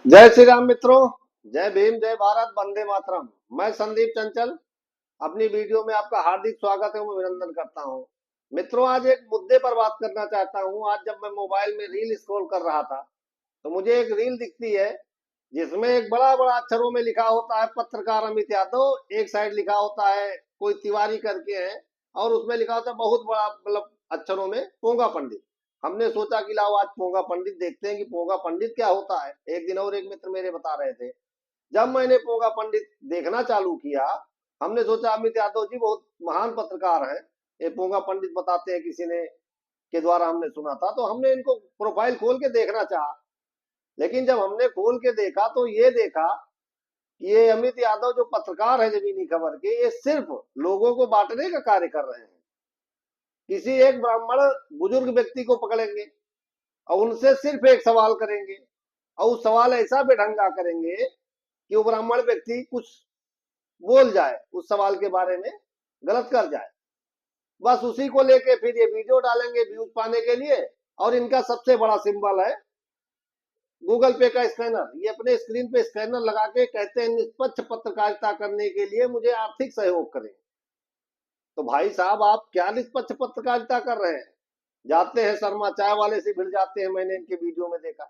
जय श्री राम मित्रों। जय भीम, जय भारत, वंदे मातरम। मैं संदीप चंचल अपनी वीडियो में आपका हार्दिक स्वागत एवं अभिनंदन करता हूं। मित्रों, आज एक मुद्दे पर बात करना चाहता हूं। आज जब मैं मोबाइल में रील स्क्रॉल कर रहा था तो मुझे एक रील दिखती है जिसमें एक बड़ा बड़ा अक्षरों में लिखा होता है पत्रकार अमित यादव। एक साइड लिखा होता है कोई तिवारी करके है और उसमें लिखा होता है बहुत बड़ा मतलब अक्षरों में पोंगा पंडित। हमने सोचा कि लाओ आज पोंगा पंडित देखते हैं कि पोंगा पंडित क्या होता है। एक दिन और एक मित्र मेरे बता रहे थे। जब मैंने पोंगा पंडित देखना चालू किया, हमने सोचा अमित यादव जी बहुत महान पत्रकार हैं, ये पोंगा पंडित बताते हैं किसी ने के द्वारा हमने सुना था, तो हमने इनको प्रोफाइल खोल के देखना चाहा। लेकिन जब हमने खोल के देखा तो ये देखा कि ये अमित यादव जो पत्रकार है जमीनी खबर के, ये सिर्फ लोगों को बांटने का कार्य कर रहे हैं। किसी एक ब्राह्मण बुजुर्ग व्यक्ति को पकड़ेंगे और उनसे सिर्फ एक सवाल करेंगे और उस सवाल ऐसा बेढंगा करेंगे कि वो ब्राह्मण व्यक्ति कुछ बोल जाए, उस सवाल के बारे में गलत कर जाए। बस उसी को लेके फिर ये वीडियो डालेंगे व्यूज पाने के लिए। और इनका सबसे बड़ा सिंबल है गूगल पे का स्कैनर। ये अपने स्क्रीन पे स्कैनर लगा के कहते हैं निष्पक्ष पत्रकारिता करने के लिए मुझे आर्थिक सहयोग करें। तो भाई साहब, आप क्या निष्पक्ष पत्रकारिता कर रहे हैं? जाते हैं शर्मा चाय वाले से भिड़ जाते हैं, मैंने इनके वीडियो में देखा।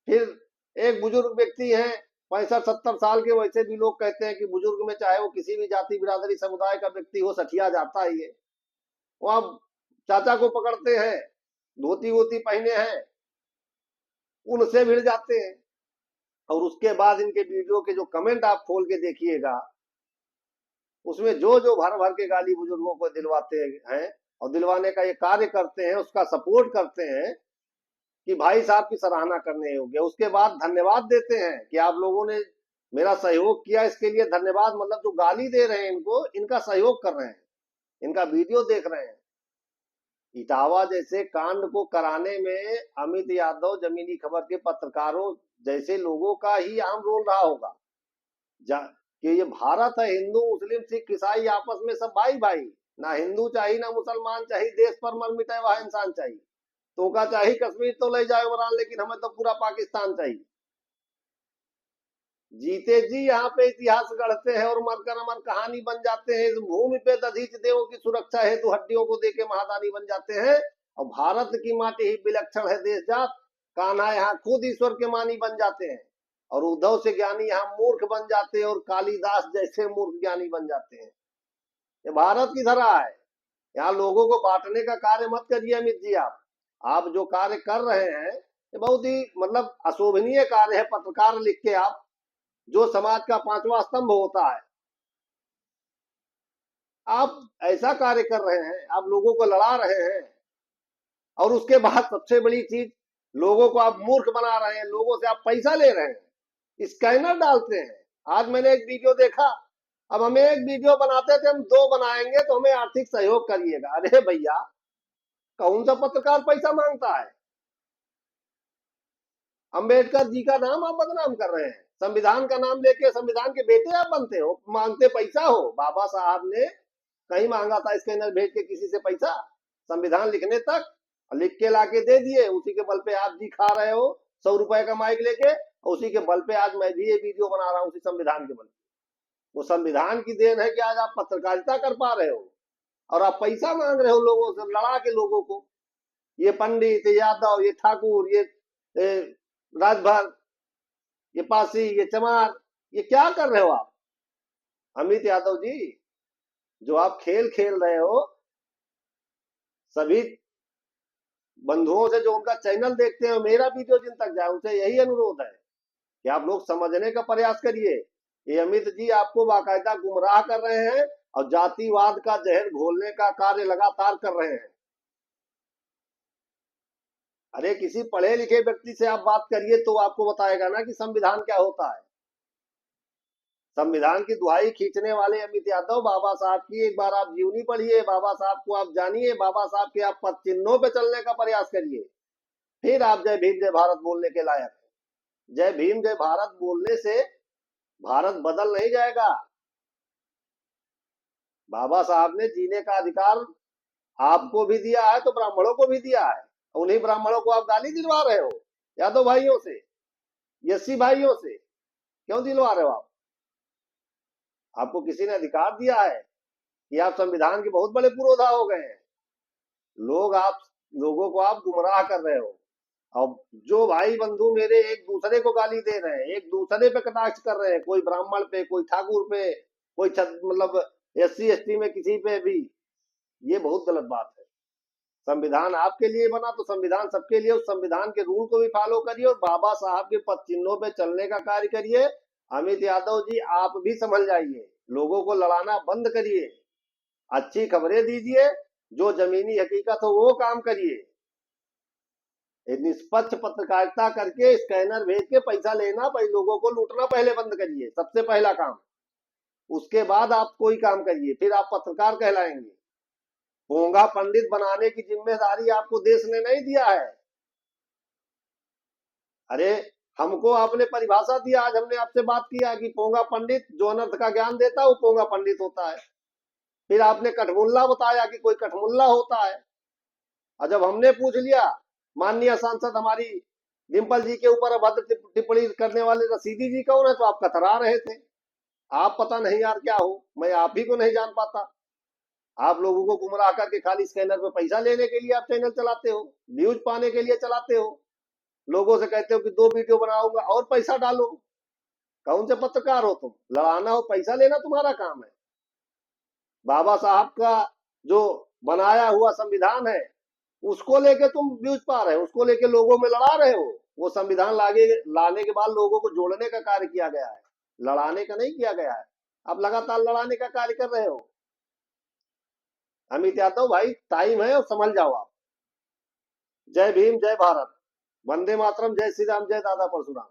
फिर एक बुजुर्ग व्यक्ति है 65-70 साल के, वैसे भी लोग कहते हैं कि बुजुर्ग में चाहे वो किसी भी जाति बिरादरी समुदाय का व्यक्ति हो, सठिया जाता ही है। वहां चाचा को पकड़ते हैं, धोती वोती पहने हैं, उनसे भिड़ जाते हैं। और उसके बाद इनके वीडियो के जो कमेंट आप खोल के देखिएगा, उसमें जो जो भर भर के गाली बुजुर्गों को दिलवाते हैं और दिलवाने का ये कार्य करते हैं, उसका सपोर्ट करते हैं कि भाई साहब की सराहना करने योग्य। उसके बाद धन्यवाद देते हैं कि आप लोगों ने मेरा सहयोग किया, इसके लिए धन्यवाद। मतलब जो गाली दे रहे हैं इनको, इनका सहयोग कर रहे हैं, इनका वीडियो देख रहे हैं। इटावा जैसे कांड को कराने में अमित यादव जमीनी खबर के पत्रकारों जैसे लोगों का ही अहम रोल रहा होगा। कि ये भारत है, हिंदू मुस्लिम सिख ईसाई आपस में सब भाई भाई। ना हिंदू चाहिए ना मुसलमान चाहिए, देश पर मर मिटे वह इंसान चाहिए। तो का चाहिए कश्मीर तो ले जाए वरान, लेकिन हमें तो पूरा पाकिस्तान चाहिए। जीते जी यहाँ पे इतिहास गढ़ते हैं और मरकर अमर कहानी बन जाते हैं। इस भूमि पे दधीच देवों की सुरक्षा हेतु हड्डियों को देके महादानी बन जाते हैं। और भारत की माटी ही विलक्षण है देश जात, कान्हा यहाँ खुद ईश्वर के मानी बन जाते हैं। और उद्धव से ज्ञानी यहाँ मूर्ख बन जाते हैं और कालिदास जैसे मूर्ख ज्ञानी बन जाते हैं। ये भारत की धरा है। यहाँ लोगों को बांटने का कार्य मत करिए अमित जी। आप जो कार्य कर रहे हैं ये बहुत ही मतलब अशोभनीय कार्य है। पत्रकार लिख के आप जो समाज का पांचवा स्तंभ होता है, आप ऐसा कार्य कर रहे हैं, आप लोगों को लड़ा रहे हैं। और उसके बाद सबसे बड़ी चीज, लोगों को आप मूर्ख बना रहे हैं, लोगों से आप पैसा ले रहे हैं, स्कैनर डालते हैं। आज मैंने एक वीडियो देखा, अब हमें एक वीडियो बनाते थे, हम दो बनाएंगे तो हमें आर्थिक सहयोग करिएगा। अरे भैया, कौन सा पत्रकार पैसा मांगता है? अंबेडकर जी का नाम आप बदनाम कर रहे हैं, संविधान का नाम लेके संविधान के बेटे आप बनते हो, मांगते पैसा हो। बाबा साहब ने कहीं मांगा था स्कैनर भेज के किसी से पैसा? संविधान लिखने तक लिख के लाके दे दिए, उसी के बल पे आप जी खा रहे हो 100 रुपए का माइक लेके। उसी के बल पे आज मैं भी ये वीडियो बना रहा हूँ, उसी संविधान के बल पे। वो संविधान की देन है कि आज आप पत्रकारिता कर पा रहे हो। और आप पैसा मांग रहे हो लोगों से, लड़ा के लोगों को। ये पंडित, ये यादव, ये ठाकुर, ये राजभर, ये पासी, ये चमार, ये क्या कर रहे हो आप? अमित यादव जी, जो आप खेल खेल रहे हो, सभी बंधुओं से जो उनका चैनल देखते हैं, मेरा वीडियो जिन तक जाए, उनसे यही अनुरोध है कि आप लोग समझने का प्रयास करिए। ये अमित जी आपको बाकायदा गुमराह कर रहे हैं और जातिवाद का जहर घोलने का कार्य लगातार कर रहे हैं। अरे किसी पढ़े लिखे व्यक्ति से आप बात करिए तो आपको बताएगा ना कि संविधान क्या होता है। संविधान की दुहाई खींचने वाले अमित यादव, बाबा साहब की एक बार आप जीवनी पढ़िए, बाबा साहब को आप जानिए, बाबा साहब के आप पद चिन्हों पे चलने का प्रयास करिए, फिर आप जय भीम जय भारत बोलने के लायक है। जय भीम जय भारत बोलने से भारत बदल नहीं जाएगा। बाबा साहब ने जीने का अधिकार आपको भी दिया है तो ब्राह्मणों को भी दिया है। उन्हीं ब्राह्मणों को आप गाली दिलवा रहे हो यादव भाइयों से। एससी भाइयों से क्यों दिलवा रहे हो आप? आपको किसी ने अधिकार दिया है कि आप संविधान के बहुत बड़े पुरोधा हो गए हैं? लोगों को आप गुमराह कर रहे हो। अब जो भाई बंधु मेरे एक दूसरे को गाली दे रहे हैं, एक दूसरे पे कटाक्ष कर रहे हैं, कोई ब्राह्मण पे, कोई ठाकुर पे, कोई मतलब एससी एसटी में किसी पे भी, ये बहुत गलत बात है। संविधान आपके लिए बना तो संविधान सबके लिए, उस संविधान के रूल को भी फॉलो करिए और बाबा साहब के पद चिन्हों पे चलने का कार्य करिए। अमित यादव जी, आप भी संभल जाइए, लोगों को लड़ाना बंद करिए, अच्छी खबरें दीजिए, जो जमीनी हकीकत हो वो काम करिए। निष्पक्ष पत्रकारिता करके स्कैनर भेज के पैसा लेना, लोगों को लूटना पहले बंद करिए, सबसे पहला काम। उसके बाद आप कोई काम करिए, फिर आप पत्रकार कहलाएंगे। पोंगा पंडित बनाने की जिम्मेदारी आपको देश ने नहीं दिया है। अरे हमको आपने परिभाषा दिया, आज हमने आपसे बात किया कि पोंगा पंडित जो अनर्थ का ज्ञान देता है वो पोंगा पंडित होता है। फिर आपने कठमुल्ला बताया कि कोई कठमुल्ला होता है। और जब हमने पूछ लिया, माननीय सांसद हमारी डिम्पल जी के ऊपर अभद्र टिप्पणी करने वाले रसीदी जी कौन है, तो आप कतरा रहे थे। आप पता नहीं यार क्या हो, मैं आप ही को नहीं जान पाता। आप लोगों को गुमराह करके खाली स्कैनर पे पैसा लेने के लिए आप चैनल चलाते हो, व्यूज पाने के लिए चलाते हो, लोगों से कहते हो कि 2 वीडियो बनाऊंगा और पैसा डालो। कौन से पत्रकार हो तुम? लड़ाना हो पैसा लेना तुम्हारा काम है। बाबा साहब का जो बनाया हुआ संविधान है उसको लेके तुम व्यूज पा रहे हो, उसको लेके लोगों में लड़ा रहे हो। वो संविधान लाने के बाद लोगों को जोड़ने का कार्य किया गया है, लड़ाने का नहीं किया गया है। आप लगातार लड़ाने का कार्य कर रहे हो। अमित यादव भाई, टाइम है और समझ जाओ आप। जय भीम, जय भारत, वंदे मातरम, जय श्री राम, जय दादा परशुराम।